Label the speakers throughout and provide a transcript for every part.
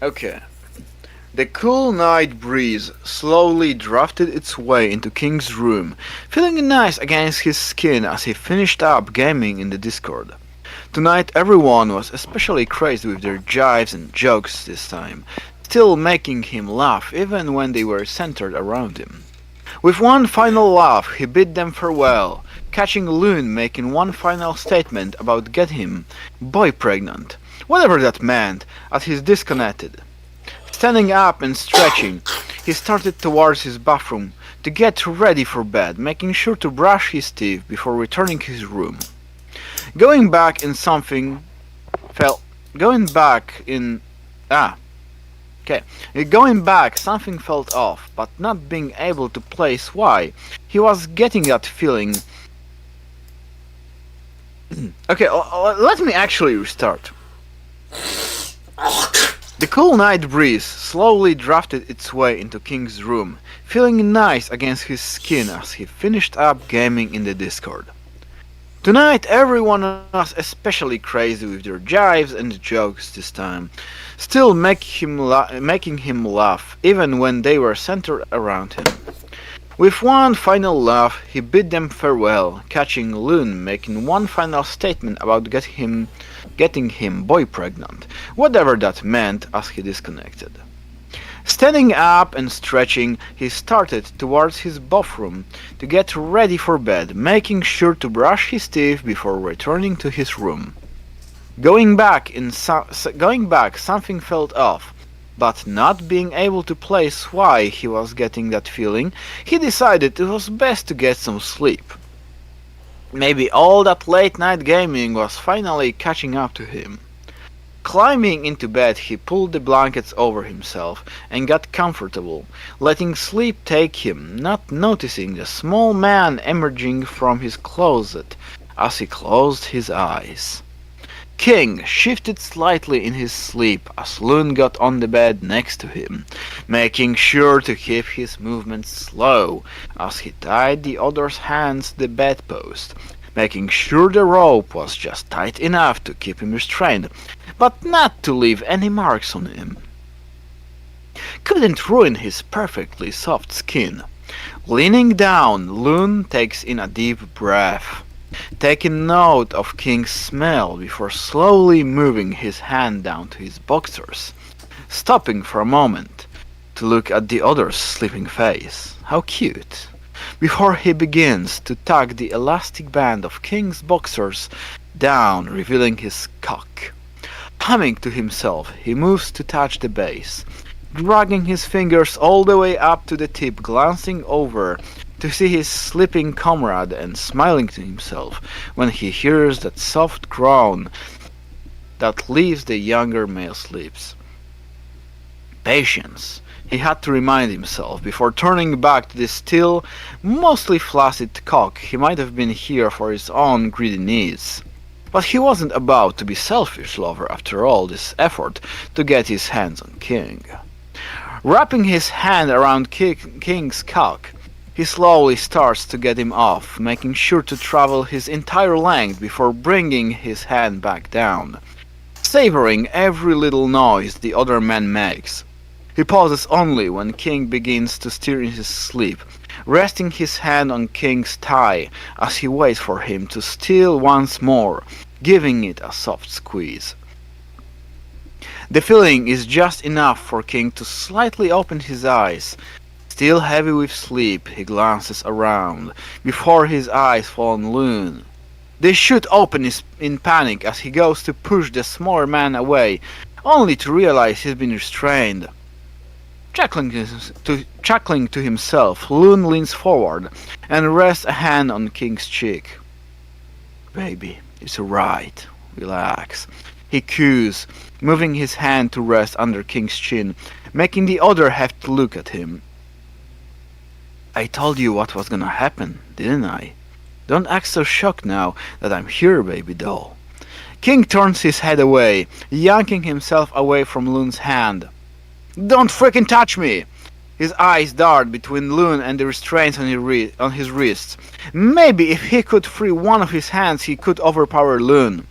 Speaker 1: Okay. The cool night breeze slowly drafted its way into King's room, feeling nice against his skin as he finished up gaming in the Discord. Tonight everyone was especially crazy with their jibes and jokes this time, still making him laugh even when they were centered around him. With one final laugh, he bid them farewell, catching Loon making one final statement about getting him boy pregnant, whatever that meant, as he's disconnected. Standing up and stretching, he started towards his bathroom to get ready for bed, making sure to brush his teeth before returning to his room. Going back in something felt going back in ah okay. Going back something felt off, but not being able to place why, he was getting that feeling. Okay, let me actually restart. The cool night breeze slowly drafted its way into King's room, feeling nice against his skin as he finished up gaming in the Discord. Tonight everyone was especially crazy with their jibes and jokes this time, still making him laugh even when they were centered around him. With one final laugh, he bid them farewell, catching Loon making one final statement about getting him boy pregnant, whatever that meant, as he disconnected. Standing up and stretching, he started towards his bathroom to get ready for bed, making sure to brush his teeth before returning to his room. Going back, something felt off, but not being able to place why he was getting that feeling, he decided it was best to get some sleep. Maybe all that late night gaming was finally catching up to him. Climbing into bed, he pulled the blankets over himself and got comfortable, letting sleep take him, not noticing the small man emerging from his closet as he closed his eyes. King shifted slightly in his sleep as Loon got on the bed next to him, making sure to keep his movements slow as he tied the other's hands to the bedpost, making sure the rope was just tight enough to keep him restrained, but not to leave any marks on him. Couldn't ruin his perfectly soft skin. Leaning down, Loon takes in a deep breath, taking note of King's smell before slowly moving his hand down to his boxers, stopping for a moment to look at the other's sleeping face. How cute! Before he begins to tug the elastic band of King's boxers down, revealing his cock. Humming to himself, he moves to touch the base, dragging his fingers all the way up to the tip, glancing over to see his sleeping comrade and smiling to himself when he hears that soft groan that leaves the younger male's lips. Patience, he had to remind himself before turning back to the still, mostly flaccid cock. He might have been here for his own greedy needs. But he wasn't about to be selfish lover after all this effort to get his hands on King. Wrapping his hand around King's cock, he slowly starts to get him off, making sure to travel his entire length before bringing his hand back down, savoring every little noise the other man makes. He pauses only when King begins to stir in his sleep, resting his hand on King's thigh as he waits for him to steal once more, giving it a soft squeeze. The feeling is just enough for King to slightly open his eyes. Still heavy with sleep, he glances around, before his eyes fall on Loon. They shoot open in panic as he goes to push the smaller man away, only to realize he's been restrained. Chuckling to himself, Loon leans forward and rests a hand on King's cheek. "Baby, it's alright. Relax," he coos, moving his hand to rest under King's chin, making the other have to look at him. "I told you what was gonna happen, didn't I? Don't act so shocked now that I'm here, baby doll." King turns his head away, yanking himself away from Loon's hand. "Don't freaking touch me!" His eyes dart between Loon and the restraints on his wrists. Maybe if he could free one of his hands he could overpower Loon.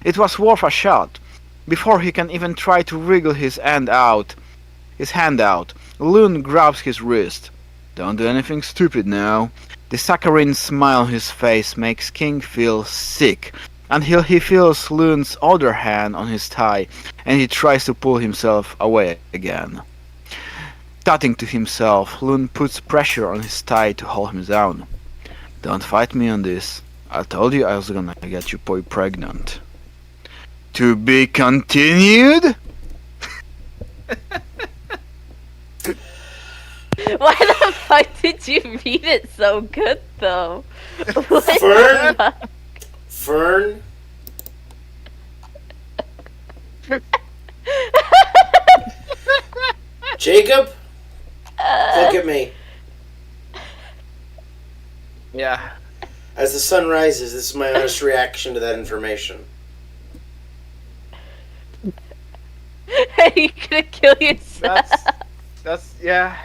Speaker 1: It was worth a shot. Before he can even try to wriggle his hand out, Loon grabs his wrist. Don't do anything stupid now. The saccharine smile on his face makes King feel sick until he feels Loon's other hand on his thigh and he tries to pull himself away again. Tutting to himself, Loon puts pressure on his thigh to hold him down. Don't fight me on this. I told you I was gonna get you boy pregnant. To be continued?
Speaker 2: Why the fuck did you read it so good, though? What
Speaker 3: Fern?
Speaker 2: the fuck?
Speaker 3: Fern? Jacob? Look at me.
Speaker 1: Yeah.
Speaker 3: As the sun rises, this is my honest reaction to that information.
Speaker 2: Are you gonna kill yourself?
Speaker 1: That's yeah.